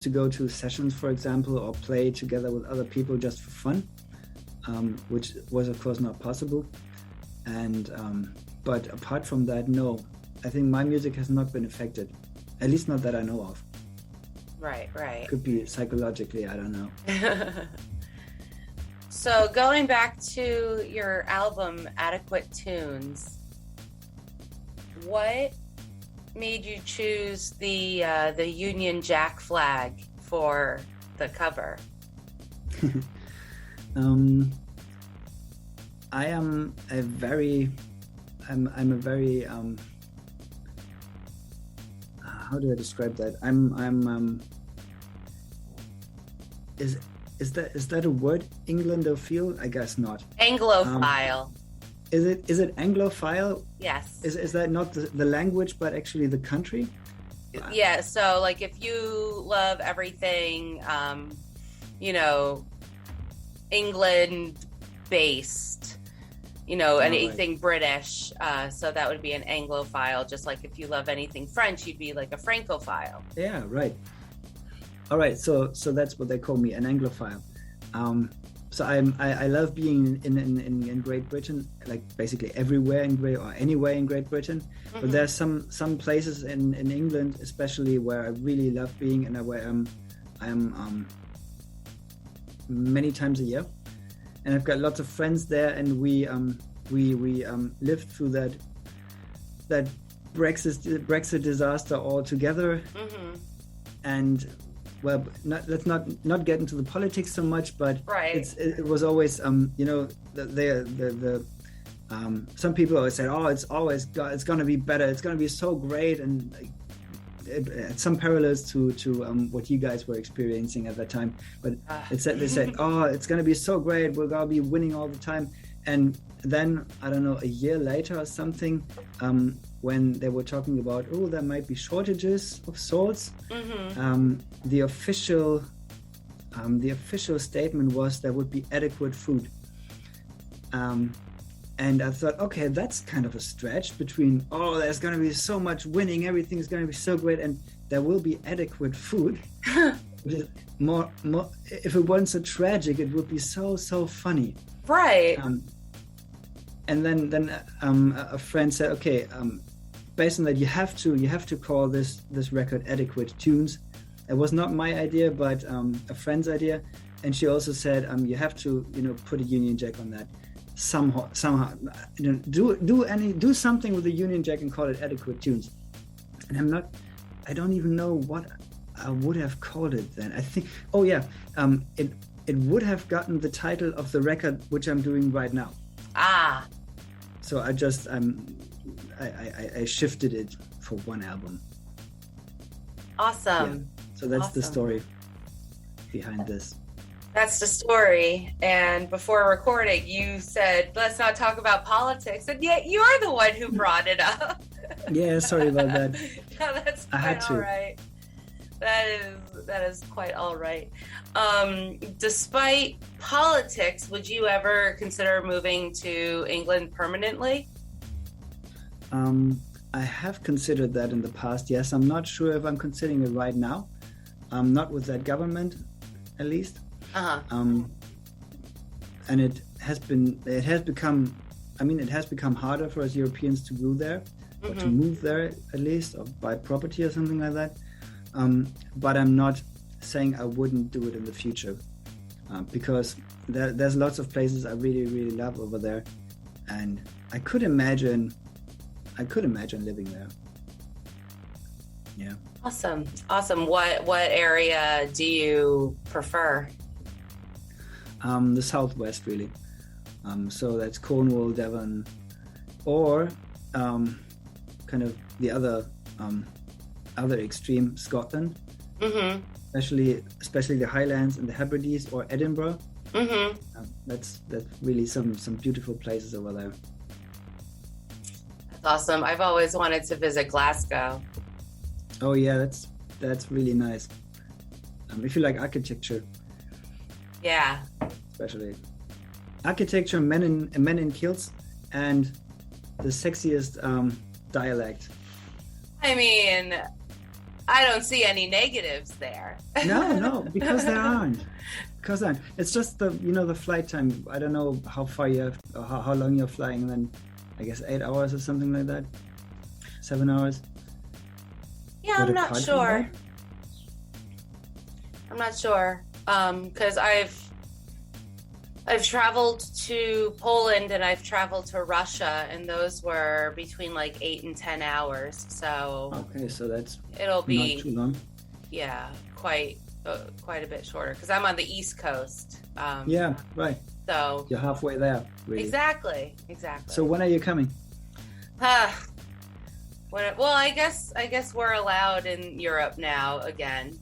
to go to sessions, for example, or play together with other people just for fun, which was of course not possible. And but apart from that, no, I think my music has not been affected, at least not that I know of. Right. Could be psychologically, I don't know. So going back to your album, Adequate Tunes, what made you choose the Union Jack flag for the cover? I am a very, I'm a very, how do I describe that? Is that a word? Englandophile? I guess not. Anglophile. Is it Anglophile? Yes. Is that not the language, but actually the country? Yeah. So like, if you love everything, England based, anything right. British. So that would be an Anglophile. Just like if you love anything French, you'd be like a Francophile. Yeah. Right. All right. So that's what they call me, an Anglophile. So I love being in Great Britain, like basically everywhere anywhere in Great Britain. Mm-hmm. But there's some places in England, especially, where I really love being, and where I'm many times a year. And I've got lots of friends there, and we lived through that Brexit disaster all together. Mm-hmm. And well, let's not get into the politics so much, but right. it was always some people always said, oh, it's going to be better, it's going to be so great, and some parallels to what you guys were experiencing at that time. But they said, oh, it's going to be so great, we're going to be winning all the time. And then, I don't know, a year later or something, when they were talking about, oh, there might be shortages of sorts, mm-hmm. The official statement was there would be adequate food. And I thought, okay, that's kind of a stretch between, oh, there's going to be so much winning, everything's going to be so great, and there will be adequate food. more, if it wasn't so tragic, it would be so funny. Right. And then a friend said, okay, based on that, you have to call this record Adequate Tunes. It was not my idea, but a friend's idea. And she also said, you have to, put a Union Jack on that somehow, do something with the Union Jack and call it Adequate Tunes. And I don't even know what I would have called it then. I think, it would have gotten the title of the record which I'm doing right now. Ah. So I just I shifted it for one album. Awesome. Yeah. So that's the story behind this. That's the story. And before recording, you said, let's not talk about politics. And yet you're the one who brought it up. Yeah, sorry about that. No, that's quite all right. That is quite all right. Despite politics, would you ever consider moving to England permanently? I have considered that in the past, yes. I'm not sure if I'm considering it right now. Not with that government, at least. Uh-huh. And it has become harder for us Europeans to go there, or to move there at least, or buy property or something like that. But I'm not saying I wouldn't do it in the future, because there's lots of places I really, really love over there, and I could imagine living there. Yeah. Awesome. What area do you prefer? The southwest, really. So that's Cornwall, Devon, or kind of the other extreme, Scotland. Mm-hmm. Especially the Highlands and the Hebrides, or Edinburgh. Mm-hmm. That's really some beautiful places over there. That's awesome. I've always wanted to visit Glasgow. Oh yeah, that's really nice. If you like architecture. Yeah. Especially architecture, men in kilts, and the sexiest dialect. I mean, I don't see any negatives there. No, because there aren't. It's just the flight time. I don't know how far you have, or how long you're flying. And then I guess 8 hours or something like that. 7 hours. Yeah, I'm not sure. Because I've traveled to Poland and I've traveled to Russia, and those were between like 8 and 10 hours. So okay, so it'll be not too long. Yeah, quite a bit shorter because I'm on the East Coast. Yeah, right. So you're halfway there. Really. Exactly. So when are you coming? Well, I guess we're allowed in Europe now again.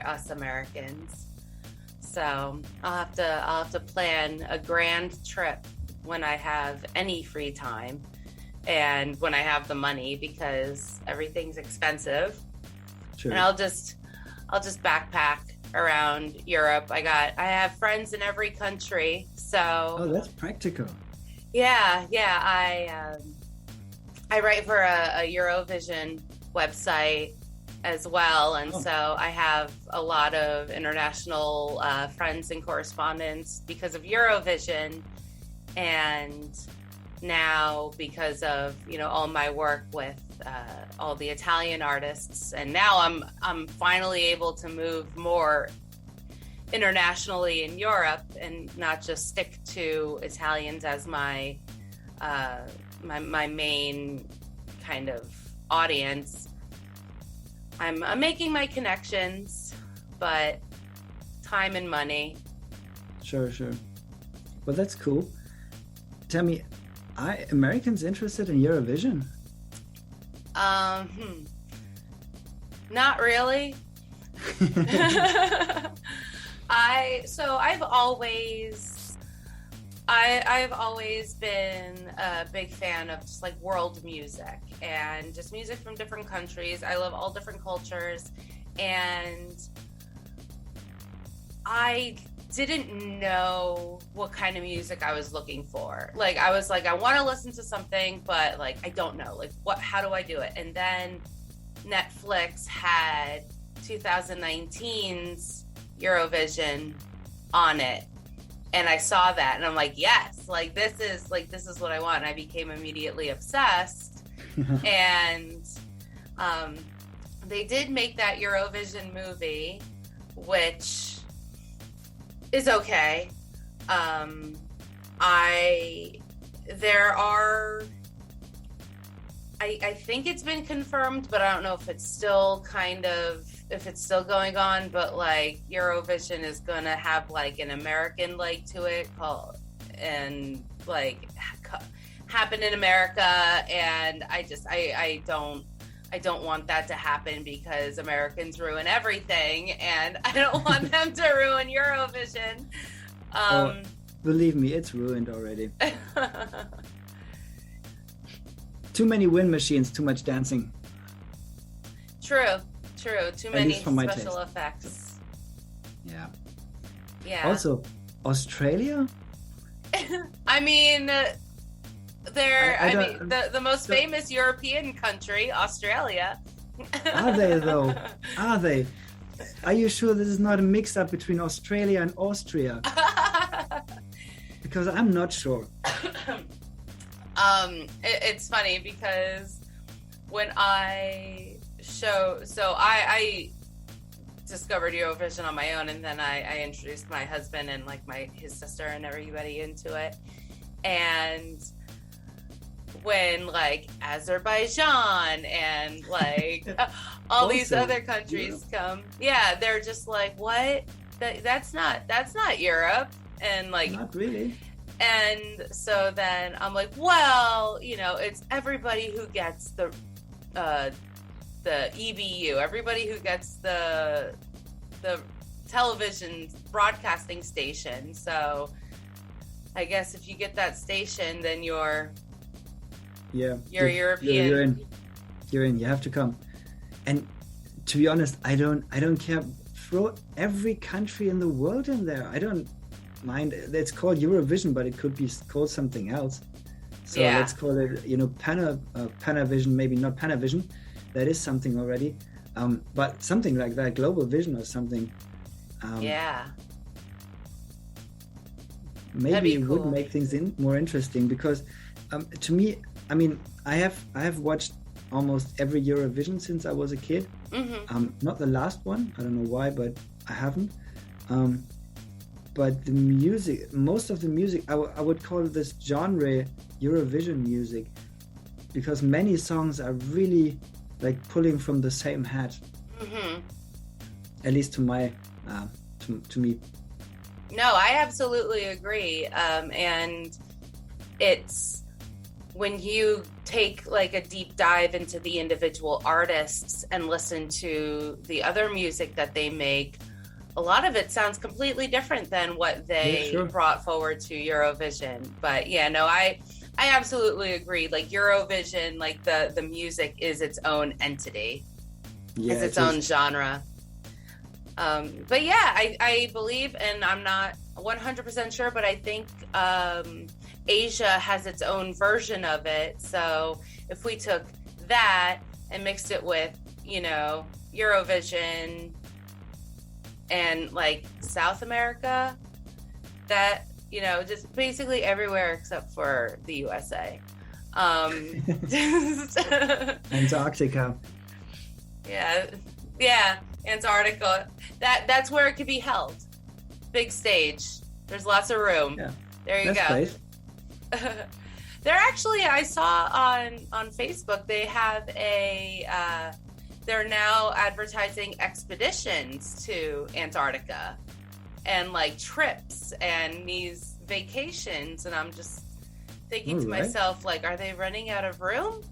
Us Americans. So I'll have to plan a grand trip when I have any free time and when I have the money, because everything's expensive. Sure. And I'll just backpack around Europe. I have friends in every country, so. Oh, that's practical. Yeah. I write for a Eurovision website as well, and so I have a lot of international friends and correspondents because of Eurovision, and now because of all my work with all the Italian artists, and now I'm finally able to move more internationally in Europe and not just stick to Italians as my my main kind of audience. I'm making my connections, but time and money. Sure. Well, that's cool. Tell me, are Americans interested in Eurovision? Not really. I've always been a big fan of just like world music and just music from different countries. I love all different cultures, and I didn't know what kind of music I was looking for. Like I was like, I want to listen to something, but like I don't know, like how do I do it? And then Netflix had 2019's Eurovision on it. And I saw that and I'm like, yes, this is what I want. And I became immediately obsessed. And they did make that Eurovision movie, which is okay. I think it's been confirmed, but I don't know if it's still going on, but like Eurovision is gonna have like an American leg to it happen in America, and I don't want that to happen because Americans ruin everything, and I don't want them to ruin Eurovision. Believe me, it's ruined already. Too many wind machines, too much dancing. True. Too many special effects. Yeah. Also, Australia? I mean, the most famous European country, Australia. Are they though? Are they? Are you sure this is not a mix-up between Australia and Austria? Because I'm not sure. It's funny because when I discovered Eurovision on my own, and then I introduced my husband and like his sister and everybody into it. And when like Azerbaijan and like all these other countries come, they're just like, what? That's not Europe, and like not really. And so then I'm like, well, it's everybody who gets the EBU, everybody who gets the television broadcasting station. So I guess if you get that station, then you're European. You're in. You have to come. And to be honest, I don't care. Throw every country in the world in there. I don't mind. It's called Eurovision, but it could be called something else. So let's call it, Panavision, maybe not Panavision. that is something already. But something like that, Global Vision or something. Maybe it would make things more interesting, because to me, I mean, I have watched almost every Eurovision since I was a kid. Not the last one, I don't know why, but I haven't. But the music, most of the music, I would call this genre Eurovision music, because many songs are really like pulling from the same hat. At least to my to me. No, I absolutely agree. And it's when you take like a deep dive into the individual artists and listen to the other music that they make, a lot of it sounds completely different than what they brought forward to Eurovision. But yeah, no, I absolutely agree. Like Eurovision, like the music is its own entity. It's its own genre. But yeah, I believe, and I'm not 100% sure, but I think Asia has its own version of it. So if we took that and mixed it with, you know, Eurovision and like South America, that, you know, just basically everywhere except for the USA. Antarctica. Yeah, Antarctica. That's where it could be held. Big stage. There's lots of room. Yeah, there you go. They're actually, I saw on Facebook, they have they're now advertising expeditions to Antarctica and like trips and these vacations, and I'm just thinking to myself, like, are they running out of room?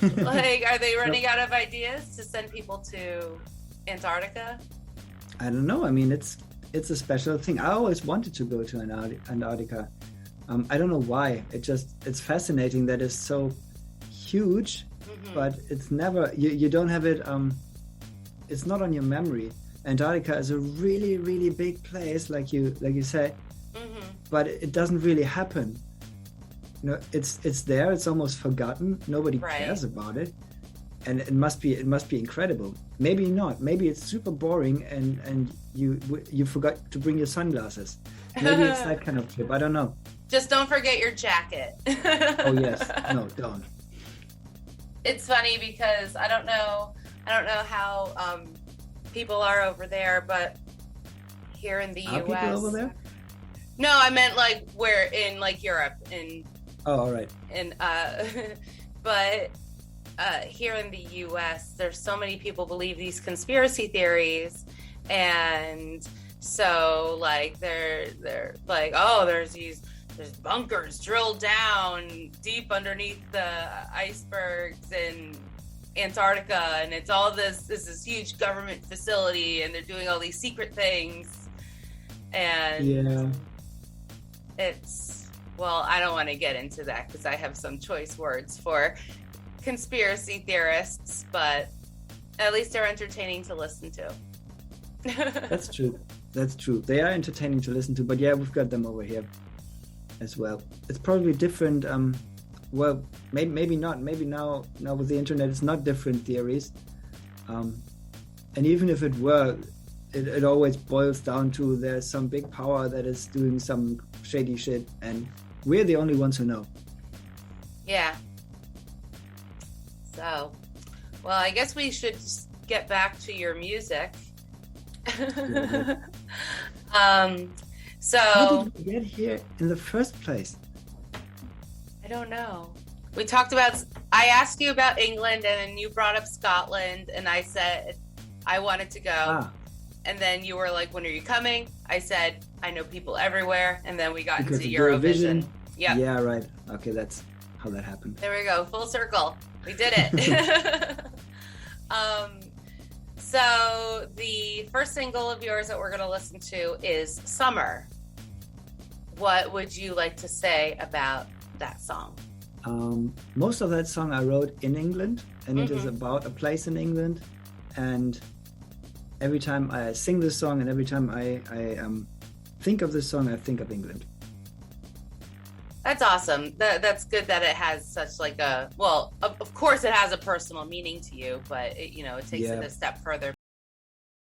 Like, are they running out of ideas to send people to Antarctica? I don't know. I mean, it's a special thing. I always wanted to go to Antarctica. I don't know why. It's fascinating that it's so huge, but it's never, you don't have it, it's not on your memory. Antarctica is a really, really big place, like you say, but it doesn't really happen. You know, it's there. It's almost forgotten. Nobody cares about it, and it must be incredible. Maybe not. Maybe it's super boring, and you forgot to bring your sunglasses. Maybe it's that kind of trip. I don't know. Just don't forget your jacket. Oh yes, no, don't. It's funny because I don't know how people are over there, but here in the U.S. Are people over there? No, I meant like where in like Europe in. Oh, all right. And but here in the U.S., there's so many people believe these conspiracy theories, and so like they're like, oh, there's bunkers drilled down deep underneath the icebergs in Antarctica, and it's all this is huge government facility, and they're doing all these secret things, and it's. Well, I don't want to get into that because I have some choice words for conspiracy theorists, but at least they're entertaining to listen to. That's true. They are entertaining to listen to, but yeah, we've got them over here as well. It's probably different. Well, maybe not. Maybe now with the internet, it's not different theories. And even if it were, it always boils down to there's some big power that is doing some shady shit, and we're the only ones who know. Yeah. So, well, I guess we should get back to your music. So how did we get here in the first place? I don't know. We talked about, I asked you about England, and then you brought up Scotland, and I said I wanted to go. And then you were like, when are you coming? I said, I know people everywhere. And then we got into Eurovision. Yep. Yeah, right. Okay, that's how that happened. There we go. Full circle. We did it. So the first single of yours that we're going to listen to is Summer. What would you like to say about that song? Most of that song I wrote in England, and it is about a place in England. And every time I sing this song and every time I think of this song, I think of England. That's awesome. That's good that it has such like a, well, of course it has a personal meaning to you, but it, you know, it takes it a step further